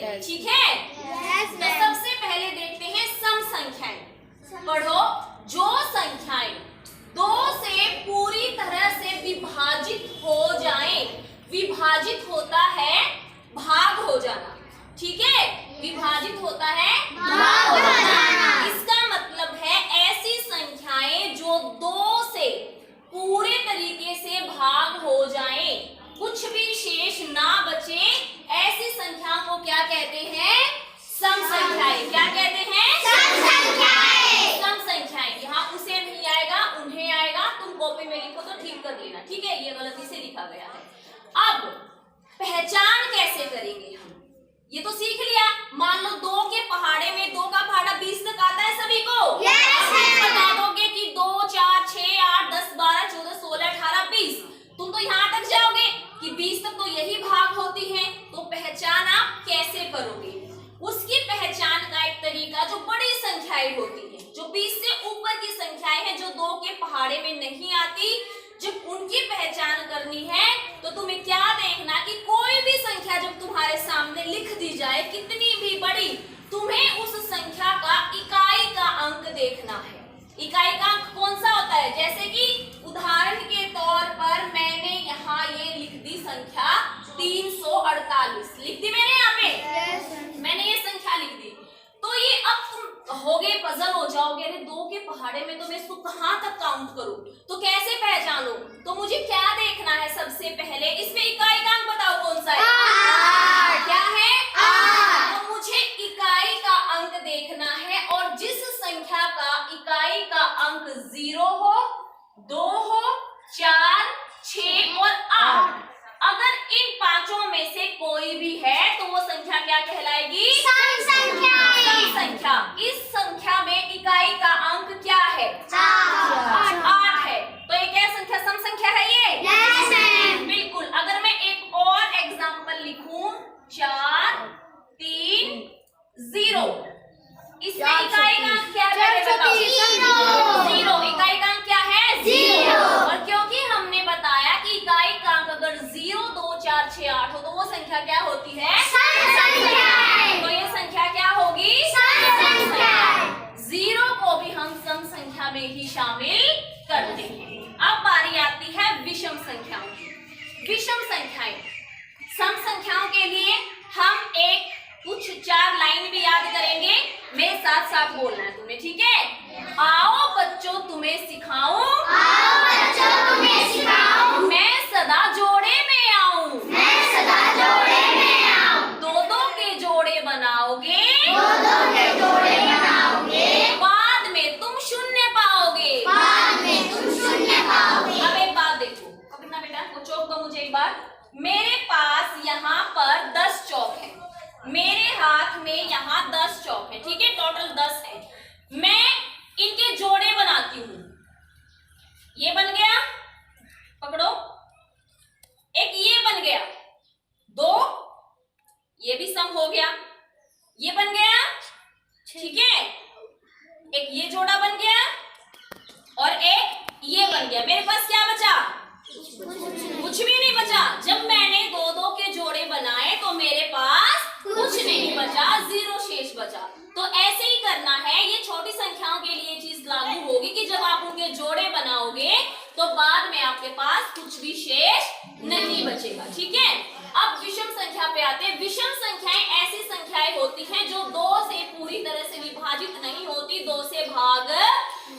हैं, ठीक है। तो सबसे पहले देखते हैं सम संख्याएं। पढ़ो, जो संख्याएं 2 से पूरी तरह से विभाजित हो जाएं, विभाजित होता है भाग हो जाना, ठीक है। विभाजित होता है भाग हो जाना। इसका मतलब है ऐसी संख्याएं जो 2 से पूरे तरीके से भाग हो जाएं, कुछ भी शेष ना बचे, ऐसी संख्या को क्या कहते हैं? सम संख्याएं। क्या कहते हैं? सम संख्याएं। सम संख्याएं। यहाँ उसे नहीं आएगा, उन्हें आएगा। तुम कॉपी में लिखो तो ठीक कर लेना, ठीक है। ये गलती से लिखा गया है। अब पहचान कैसे करेंगे हम? ये तो सीख लिया। मान लो 2 के पहाड़े में 2 का पहाड़ा 20 तक आता है सभी को। बता दोगे कि 2, 4, 6, 8, 10, 12, 14, 16, 18, 20। तुम तो यहाँ तक जाओगे कि 20 तक तो यही भाग होती है। तो पहचान आप कैसे करोगे? उसकी पहचान का एक तरीका, जो बड़ी संख्याएं होती है, जो 20 से ऊपर की संख्याएं हैं, जो 2 के पहाड़े में नहीं आती, जब उनकी पहचान करनी है तो तुम्हें क्या देखना कि कोई भी संख्या जब तुम्हारे सामने लिख दी जाए, कितनी भी बड़ी, तुम्हें उस संख्या का इकाई का अंक देखना है। इकाई का अंक कौन सा होता है? जैसे कि उदाहरण के तौर पर मैंने यहाँ ये लिख दी संख्या 348 लिख दी मैंने यहाँ पे। मैंने ये संख्या लिख दी। तो ये अब तुम होगे, पजल हो जाओगे, अरे 2 के पहाड़े में तो मैं इसको कहाँ तक काउंट करूं, तो कैसे पहचानो? तो मुझे क्या देखना है? सबसे पहले इसमें इकाई का अंक बताओ कौन सा है? 8। क्या है? 8। तो मुझे इकाई का अंक देखना है, और जिस संख्या का इकाई का अंक 0 हो, 2 हो, 4, 6 और 8, अगर इन पांचों में से कोई भी है तो वो संख्या क्या कहलाएगी? सम संख्या। सम संख्या। इस संख्या में इकाई का अंक क्या है? 8 है। तो ये क्या संख्या? सम संख्या है ये? yes, बिल्कुल। अगर मैं एक और एग्जांपल लिखूं, 4, 3, 0, इसमें इकाई का अंक क्या है? बताओ। 0। इकाई का अंक क्या है? 0। और क्योंकि हमने बताया कि इकाई का अंक अगर 0, 2, 4, 6, 8 हो तो वो संख्या क्या होती है? सम संख्या है। तो ये संख्या क्या होगी? सम संख्या। 0 को भी हम सम संख्या में ही शामिल करते हैं। अब बारी आती है विषम संख्याओं की। विषम संख्याएं, सम संख्याओं के लिए हम एक कुछ 4 लाइन भी याद करेंगे। मेरे साथ साथ बोलना है तुम्हें, ठीक है? आओ बच्चों तुम्हें सिखाऊं, आओ बच्चों तुम्हें सिखाऊं, मैं सदा जोड़े में आऊं, मैं सदा जोड़े में आऊं, 2-2 के जोड़े बनाओगे, 2-2 के जोड़े बनाओगे, बाद में तुम शून्य पाओगे, बाद में तुम शून्य पाओगे। अब एक बात देखो, पकड़ना बेटा, वो चौक दो मुझे एक बार। मेरे पास यहाँ पर 10 चौक है, मेरे हाथ में यहाँ 10 चौक है, ठीक है, टोटल 10 है। मैं इनके जोड़े बनाती हूँ। ये बन गया, पकड़ो, एक ये बन गया, 2, ये भी सम हो गया, ये बन गया, ठीक है, एक ये जोड़ा बन गया और एक ये बन गया। मेरे पास क्या बचा? कुछ भी नहीं बचा। जब मैंने 2-2 के जोड़े बनाए तो मेरे पास कुछ नहीं बचा, 0 शेष बचा। तो ऐसे ही करना है, ये छोटी संख्याओं के लिए चीज लागू होगी कि जब आप उनके जोड़े बनाओगे तो बाद में आपके पास कुछ भी शेष नहीं बचेगा, ठीक है। अब विषम संख्या पे आते हैं। विषम संख्याएं ऐसी संख्याएं होती हैं जो 2 से पूरी तरह से विभाजित नहीं होती, 2 से भाग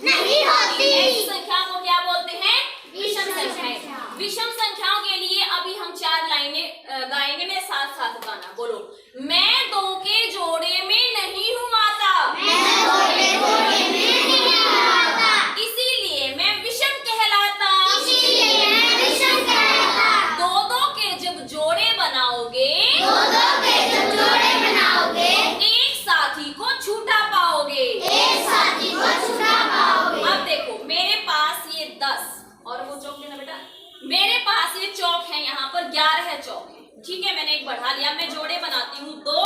नहीं होती। ऐसी संख्या को क्या बोलते हैं? विषम संख्याएं। विषम संख्याओं के लिए अभी हम 4 लाइनें गाएंगे, मेरे साथ साथ गाना बोलो। मैं 2 के जोड़े में नहीं हूँ आता, मैं 2 के जोड़े में नहीं आता, इसीलिए मैं विषम कहलाता, इसीलिए मैं विषम कहलाता। 2-2 के जब जोड़े बनाओगे, 2-2 के जब जोड़े बनाओगे, एक साथी को छूटा पाओगे, एक साथी को छूटा पाओगे। अब देखो, मेरे पास ये 10 और वो चौक लेना बेटा, मेरे पास ये चौक है, यहाँ पर 11 चौक है, ठीक है। मैंने एक बढ़ा लिया, मैं जोड़े बनाती हूँ, 2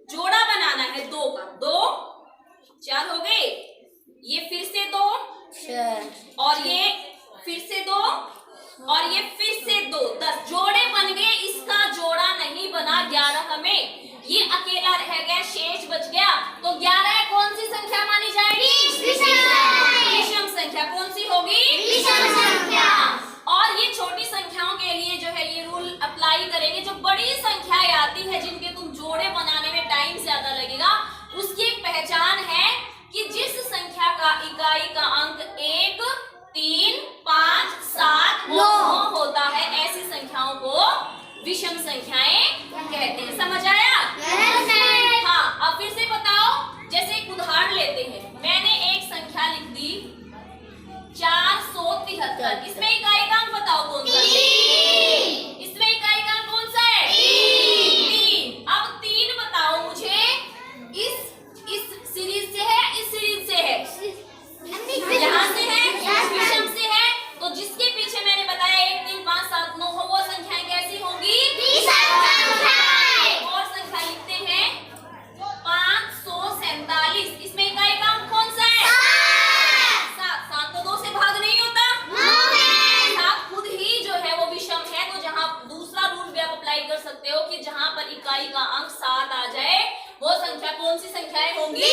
जोड़ा बनाना है, 2 का 2, 4 हो गए, ये फिर से 2 और ये फिर से 2 और ये फिर से 2, 10 जोड़े बन गए। इसका जोड़ा नहीं बना यहाँ 11 में, ये अकेला रह गया, शेष बच गया, तो 11 कौन सी संख्या मानी जाएगी? विषम संख्या। कौन सी होगी? विषम संख्या। और ये छोटी संख्याओं के लिए जो है ये रूल अप्लाई करेंगे। जो बड़ी संख्याएं आती है जिनके तुम जोड़े बनाने में टाइम ज्यादा लगेगा, उसकी एक पहचान है कि जिस संख्या का इकाई का अंक 1, 3, 5, 7 और 9 होता है, ऐसी संख्याओं को विषम संख्याएं कहते हैं। समझ आया? हाँ, अब फिर से बताओ। जैसे एक उदाहरण लेते हैं, मैंने एक संख्या लिख दी 473। इसमें इकाई का अंक बताओ कौन सा है? इसमें इकाई का अंक कौन सा है? 3। अब 3 बताओ मुझे, इस सीरीज से है, इस सीरीज से है, यहाँ से है, विषम से है, तो जिसके पीछे मैंने बताया 1, 3, 5, 7, 9 हो, वो संख्याएं कैसी होंगी? और संख्या लिखते हैं 547। इसमें इकाई का अंक कौन सा है? 7। 7 तो 2 से भाग नहीं होता, 7 खुद ही जो है वो विषम है। तो जहां दूसरा रूल भी आप अप्लाई कर सकते हो कि जहां पर इकाई का अंक 7 आ जाए, वो संख्या कौन सी संख्याएं होंगी?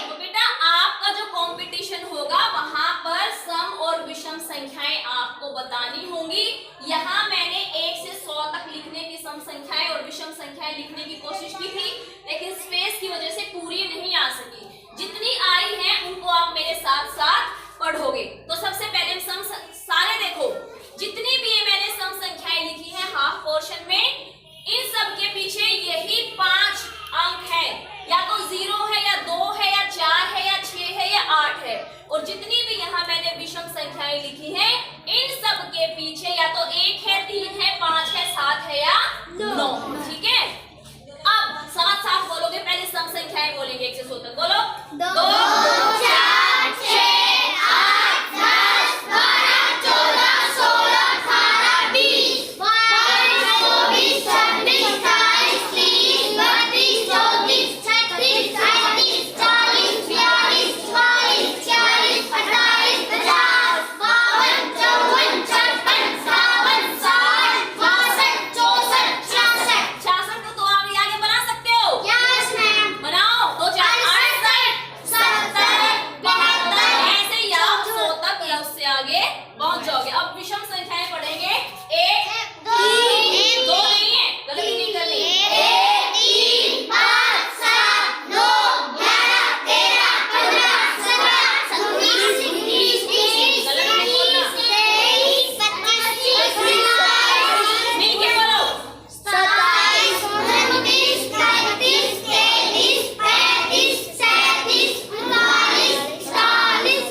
तो बेटा आपका जो कंपटीशन होगा वहां पर सम और विषम संख्याएं आपको बतानी होंगी। यहाँ मैंने 1 से 100 तक लिखने की सम संख्याएं और विषम संख्याएं लिखने की कोशिश की थी, लेकिन स्पेस की वजह से पूरी नहीं आ सकी। जितनी आई हैं उनको आप मेरे साथ साथ पढ़ोगे। तो सबसे पहले हम सम सारे देखो, जितनी भी मैंने सम संख्याएं लिखी है हाफ पोर्शन में, इन सब के पीछे यही 5 अंक है। या तो 0 है, या 2 है, या 4 है, या 6 है, या 8 है। और जितनी भी यहाँ मैंने विषम संख्याएं लिखी हैं, इन सब के पीछे या तो 1 है, 3 है, 5 है, 7 है या 9। ठीक है, अब साथ साथ बोलोगे। पहले सम संख्याएं बोलेंगे 1 से 100 तक। बोलो 2, 4, 6, 8, 10, 12, 14, 16, 18, 20, 22, 24, 26, 27, 28, 29, 30, 31, 32, 33, 34, 45, 46, 48, 50, 52, 54, 55, 56, 57, 58, 64, 66, 66 तो आप आगे बना सकते हो। बनाओ। 2, 4, 68, 70, 72, ऐसे ही आप 100 तक या उससे आगे पहुंच जाओगे। अब विषम संख्याएं पढ़ेंगे। 1, 3, 2 नहीं है, गलती नहीं करनी। 1, 3, 5, 7, 9, 11, 13, 15, 16, 17, 18, 19, गलत नहीं बोलना। 23, 25, 26, मिलके बोलो। 27, 29, 30, 33, 35, 37, 39, 40,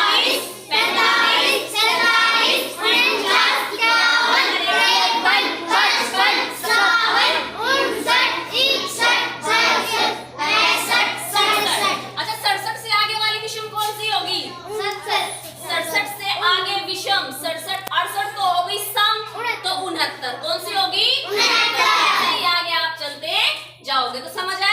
45, 46, 47, 48, 51, 55, 56, 57, 65, अच्छा 67 से आगे वाली विषम कौन सी होगी? 67 से आगे विषम 67, 68 तो हो गई सम, तो 69 कौन सी होगी? 69। ऐसे ही आगे आप चलते जाओगे। तो समझ आया?